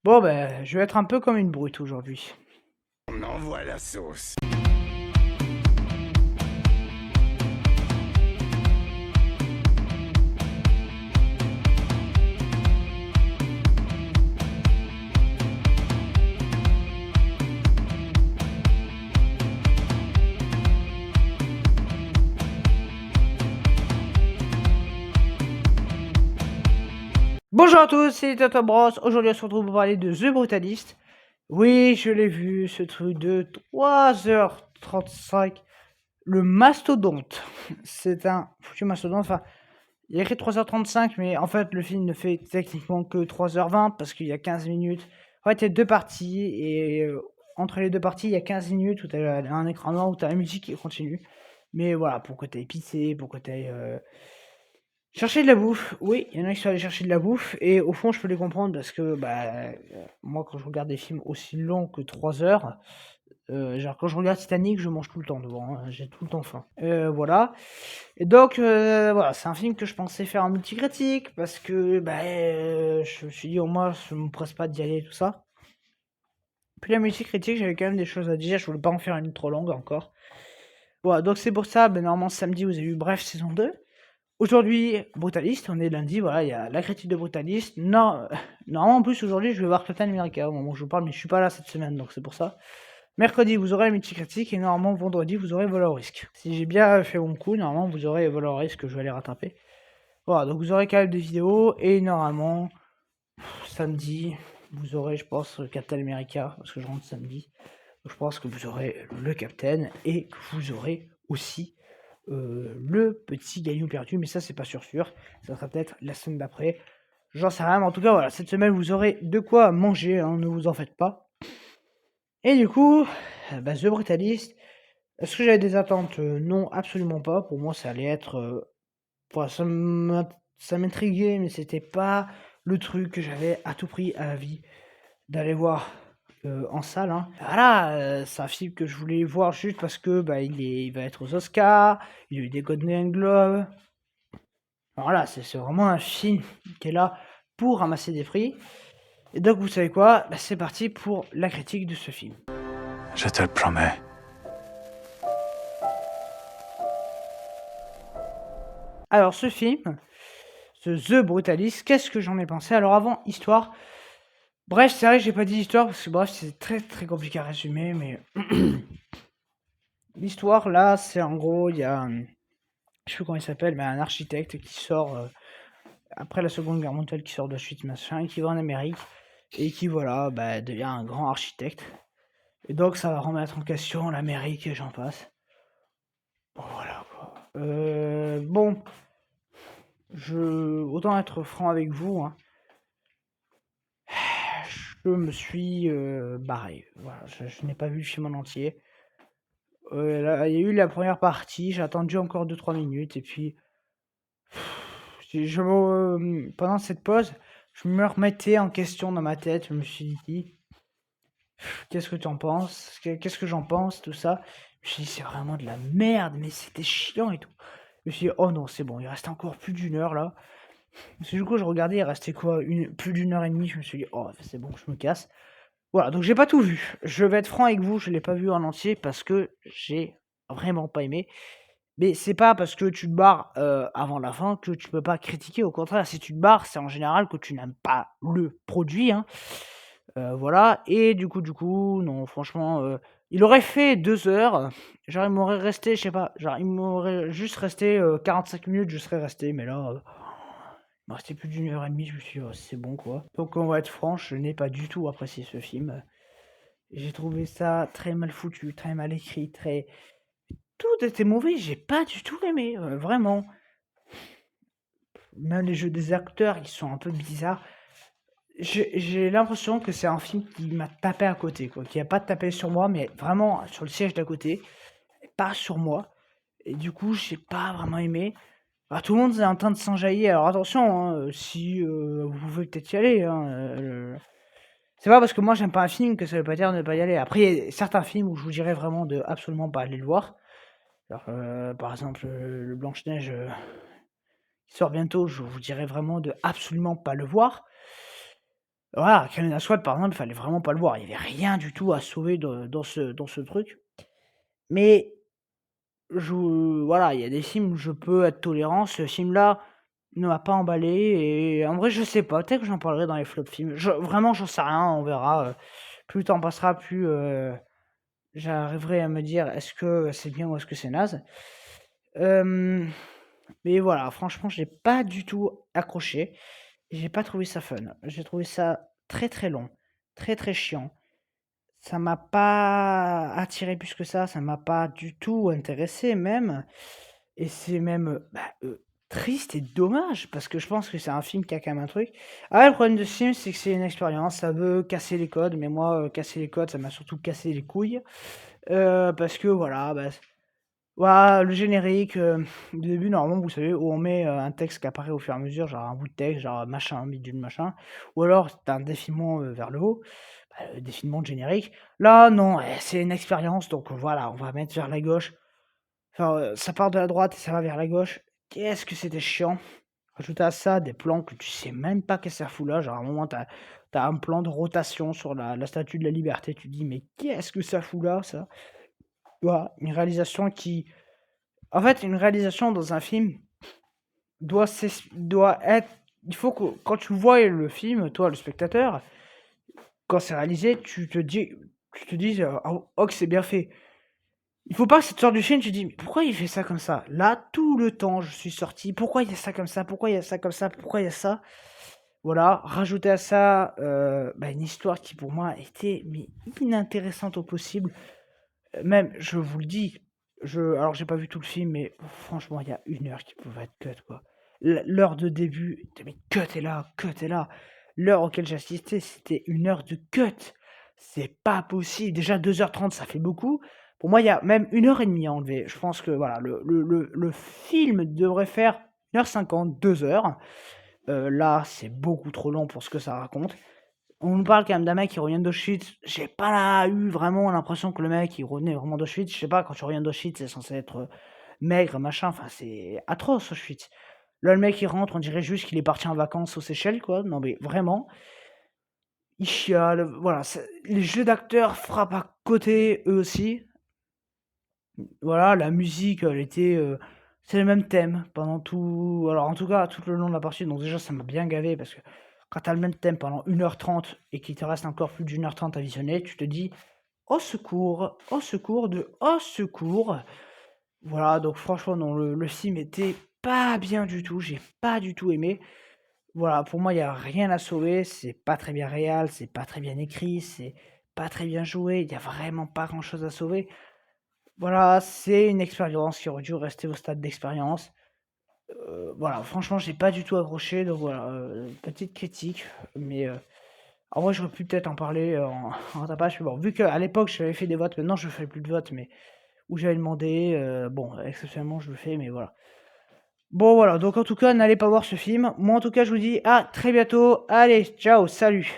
Bon, ben, je vais être un peu comme une brute aujourd'hui. On envoie la sauce. Bonjour à tous, c'est Tata Bros. Aujourd'hui, on se retrouve pour parler de The Brutalist. Oui, je l'ai vu, ce truc de 3h35. Le mastodonte. C'est un foutu mastodonte. Enfin, il y a écrit 3h35, mais en fait, le film ne fait techniquement que 3h20 parce qu'il y a 15 minutes. En fait, il y a deux parties et entre les deux parties, il y a 15 minutes où tu as un écran noir où tu as la musique qui continue. Mais voilà, pour que tu ailles pisser, pour que tu ailles chercher de la bouffe. Oui, il y en a qui sont allés chercher de la bouffe et au fond, je peux les comprendre parce que moi, quand je regarde des films aussi longs que 3 heures, genre quand je regarde Titanic, je mange tout le temps devant, hein, j'ai tout le temps faim. Voilà. Et donc, voilà, c'est un film que je pensais faire en multicritique parce que je me suis dit, au moins, je me presse pas d'y aller, tout ça. Puis la multicritique, j'avais quand même des choses à dire, je voulais pas en faire une trop longue encore. Voilà, donc c'est pour ça, normalement samedi, vous avez eu Bref saison 2. Aujourd'hui, Brutalist, on est lundi, voilà, il y a la critique de Brutalist. Non, normalement, en plus, aujourd'hui, je vais voir Captain America au moment où je vous parle, mais je suis pas là cette semaine, donc c'est pour ça. Mercredi, vous aurez la multicritique, et normalement, vendredi, vous aurez Vol au risque. Si j'ai bien fait mon coup, normalement, vous aurez Vol au risque que je vais aller rattraper. Voilà, donc vous aurez quand même des vidéos, et normalement, samedi, vous aurez, je pense, Captain America, parce que je rentre samedi. Donc, je pense que vous aurez le Captain, et que vous aurez aussi le petit gagnant perdu, mais ça c'est pas sûr. Ça sera peut-être la semaine d'après. J'en sais rien, mais en tout cas voilà, cette semaine vous aurez de quoi manger, hein, ne vous en faites pas. Et du coup, The Brutalist, est-ce que j'avais des attentes? Non, absolument pas. Pour moi ça allait être... ça m'intriguait, mais c'était pas le truc que j'avais à tout prix à la vie d'aller voir en salle, hein. Voilà, c'est un film que je voulais voir juste parce que il va être aux Oscars, il a eu des Golden Globes. Voilà, c'est vraiment un film qui est là pour ramasser des prix. Et donc vous savez quoi, c'est parti pour la critique de ce film. Je te le promets. Alors ce film, ce The Brutalist, qu'est-ce que j'en ai pensé? Alors avant, histoire. Bref, c'est vrai que j'ai pas dit histoire parce que bref, c'est très très compliqué à résumer, mais l'histoire là, c'est en gros, il y a, je sais plus comment il s'appelle, mais un architecte qui sort après la Seconde Guerre mondiale, qui sort de suite machin, qui va en Amérique et qui voilà, devient un grand architecte. Et donc ça va remettre en question l'Amérique et j'en passe. Bon, voilà quoi. Bon, autant être franc avec vous, hein. Je me suis barré. Voilà, je n'ai pas vu le film en entier. Là, il y a eu la première partie, j'ai attendu encore 2-3 minutes et puis pendant cette pause, je me remettais en question dans ma tête. Je me suis dit, qu'est-ce que tu en penses? Qu'est-ce que j'en pense? Tout ça. Je me suis dit, c'est vraiment de la merde, mais c'était chiant et tout. Je me suis dit, oh non, c'est bon, il reste encore plus d'une heure là. Parce que du coup, je regardais, il restait quoi? Plus d'une heure et demie. Je me suis dit, oh, c'est bon, je me casse. Voilà, donc j'ai pas tout vu. Je vais être franc avec vous, je l'ai pas vu en entier parce que j'ai vraiment pas aimé. Mais c'est pas parce que tu te barres avant la fin que tu peux pas critiquer. Au contraire, si tu te barres, c'est en général que tu n'aimes pas le produit, hein. Voilà, et du coup, non, franchement, il aurait fait 2 heures, genre il m'aurait resté, je sais pas, genre il m'aurait juste resté 45 minutes, je serais resté, mais là, il me restait plus d'une heure et demie, je me suis dit: «Oh, c'est bon, quoi». Donc on va être franc, je n'ai pas du tout apprécié ce film. J'ai trouvé ça très mal foutu, très mal écrit, très tout était mauvais, j'ai pas du tout aimé, vraiment. Même les jeux des acteurs, ils sont un peu bizarres. J'ai l'impression que c'est un film qui m'a tapé à côté, quoi, qui a pas tapé sur moi, mais vraiment sur le siège d'à côté, et pas sur moi. Et du coup, j'ai pas vraiment aimé. Alors, tout le monde est en train de s'enjailler. Alors attention, hein, si vous pouvez peut-être y aller, hein, c'est pas parce que moi j'aime pas un film que ça veut pas dire de ne pas y aller. Après, il y a certains films où je vous dirais vraiment de absolument pas aller le voir. Alors, par exemple, le Blanche-Neige qui sort bientôt, je vous dirais vraiment de absolument pas le voir. Voilà, Camina Squad, par exemple, il fallait vraiment pas le voir. Il y avait rien du tout à sauver dans ce truc. Mais je voilà, il y a des films où je peux être tolérant. Ce film-là ne m'a pas emballé et en vrai, je sais pas, peut-être que j'en parlerai dans les flops films. Vraiment, j'en sais rien, on verra, plus le temps passera, plus, j'arriverai à me dire: «Est-ce que c'est bien ou est-ce que c'est naze?» Hem, mais voilà, franchement, j'ai pas du tout accroché. J'ai pas trouvé ça fun. J'ai trouvé ça très, très long, très, très chiant. Ça m'a pas attiré plus que ça m'a pas du tout intéressé même et c'est même, triste et dommage parce que je pense que c'est un film qui a quand même un truc. Ah, le problème de ce film, c'est que c'est une expérience, ça veut casser les codes, mais moi, casser les codes, ça m'a surtout cassé les couilles, parce que voilà, voilà, le générique, du début, normalement, vous savez, où on met, un texte qui apparaît au fur et à mesure, genre un bout de texte, genre machin, bidule, machin, ou alors tu un défilement, vers le haut, défilement de générique. Là, non, c'est une expérience, donc voilà, on va mettre vers la gauche. Enfin, ça part de la droite et ça va vers la gauche. Qu'est-ce que c'était chiant! Rajouter à ça des plans que tu sais même pas qu'est-ce que ça fout là, genre à un moment, t'as un plan de rotation sur la Statue de la Liberté, tu te dis: «Mais qu'est-ce que ça fout là, ça?» Tu vois? Une réalisation qui en fait, une réalisation dans un film doit être il faut que quand tu vois le film, toi, le spectateur, quand c'est réalisé, tu te dises: «Oh que c'est bien fait». Il faut pas que cette sorte du film, tu te dis: «Mais pourquoi il fait ça comme ça?» Là, tout le temps, je suis sorti: «Pourquoi il y a ça comme ça? Pourquoi il y a ça comme ça? Pourquoi il y a ça?» Voilà, rajouter à ça, une histoire qui pour moi était mais inintéressante au possible. Même, je vous le dis, alors j'ai pas vu tout le film, mais franchement, il y a 1 heure qui pouvait être cut, quoi. L'heure de début, mais cut est là, cut est là. L'heure auquel j'ai assisté, c'était 1 heure de cut. C'est pas possible. Déjà 2h30, ça fait beaucoup. Pour moi, il y a même 1 heure et demie à enlever. Je pense que voilà, le film devrait faire 1h50, 2 heures. Là, c'est beaucoup trop long pour ce que ça raconte. On nous parle quand même d'un mec qui revient d'Auschwitz. J'ai pas eu vraiment l'impression que le mec, il revenait vraiment d'Auschwitz. Je sais pas, quand tu reviens d'Auschwitz, c'est censé être, maigre, machin, enfin, c'est atroce Auschwitz. Là, le mec, il rentre, on dirait juste qu'il est parti en vacances aux Seychelles, quoi. Non, mais vraiment, il chiale, voilà, les jeux d'acteurs frappent à côté, eux aussi. Voilà, la musique, elle était, c'est le même thème pendant tout alors, en tout cas, tout le long de la partie, donc déjà, ça m'a bien gavé parce que quand tu as le même thème pendant 1h30 et qu'il te reste encore plus d'1h30 à visionner, tu te dis: au secours de au secours!» Voilà, donc franchement, non, le film était pas bien du tout, j'ai pas du tout aimé. Voilà, pour moi, il y a rien à sauver, c'est pas très bien réal, c'est pas très bien écrit, c'est pas très bien joué, il y a vraiment pas grand-chose à sauver. Voilà, c'est une expérience qui aurait dû rester au stade d'expérience. Voilà, franchement, j'ai pas du tout accroché, donc voilà, petite critique, mais en vrai, j'aurais pu peut-être en parler, en tapage, mais bon, vu qu'à l'époque, j'avais fait des votes, maintenant je fais plus de votes, mais où j'avais demandé, bon, exceptionnellement, je le fais, mais voilà. Bon, voilà, donc en tout cas, n'allez pas voir ce film. Moi, en tout cas, je vous dis à très bientôt. Allez, ciao, salut!